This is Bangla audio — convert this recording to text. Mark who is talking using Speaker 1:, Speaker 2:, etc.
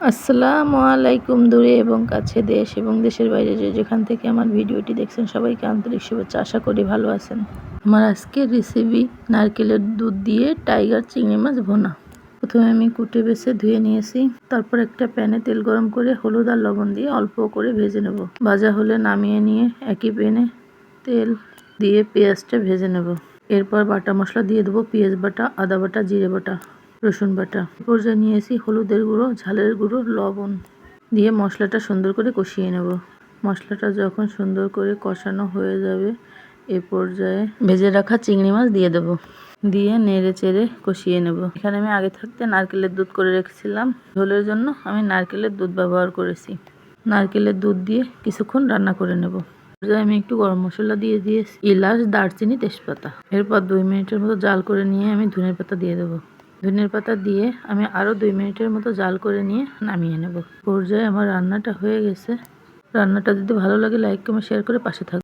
Speaker 1: আসসালামু আলাইকুম। দূরে এবং কাছে, দেশ এবং দেশের বাইরে যে যেখান থেকে আমার ভিডিওটি দেখছেন সবাইকে আন্তরিক শুভেচ্ছা। আশা করি ভালো আছেন। আমার আজকের রেসিপি নারকেলের দুধ দিয়ে টাইগার চিংড়ি মাছ ভুনা। প্রথমে আমি কুটে বেছে ধুয়ে নিয়েছি। তারপর একটা প্যানে তেল গরম করে হলুদ আর লবণ দিয়ে অল্প করে ভেজে নেব। ভাজা হলে নামিয়ে নিয়ে একই প্যানে তেল দিয়ে পেঁয়াজটা ভেজে নেব। এরপর বাটা মশলা দিয়ে দেবো, পেঁয়াজ বাটা, আদা বাটা, জিরে বাটা, রসুন বাটা। পর্যায়ে নিয়েছি হলুদের গুঁড়ো, ঝালের গুঁড়ো, লবণ দিয়ে মশলাটা সুন্দর করে কষিয়ে নেব। মশলাটা যখন সুন্দর করে কষানো হয়ে যাবে এ পর্যায়ে ভেজে রাখা চিংড়ি মাছ দিয়ে দেব, দিয়ে নেড়ে চেড়ে কষিয়ে নেব। এখানে আমি আগে থাকতে নারকেলের দুধ করে রেখেছিলাম। ঝোলের জন্য আমি নারকেলের দুধ ব্যবহার করেছি। নারকেলের দুধ দিয়ে কিছুক্ষণ রান্না করে নেব। আমি একটু গরম মশলা দিয়ে দিয়েছি, এলাচ, দারচিনি, তেজপাতা। এরপর 2 মিনিটের মতো জাল করে নিয়ে আমি ধনের পাতা দিয়ে দেবো। ধনের পাতা দিয়ে আমি আরও 2 মিনিটের মতো জাল করে নিয়ে নামিয়ে নেব। পর্যায়ে আমার রান্নাটা হয়ে গেছে। রান্নাটা যদি ভালো লাগে লাইক কমেন্ট শেয়ার করে পাশে থাকবেন।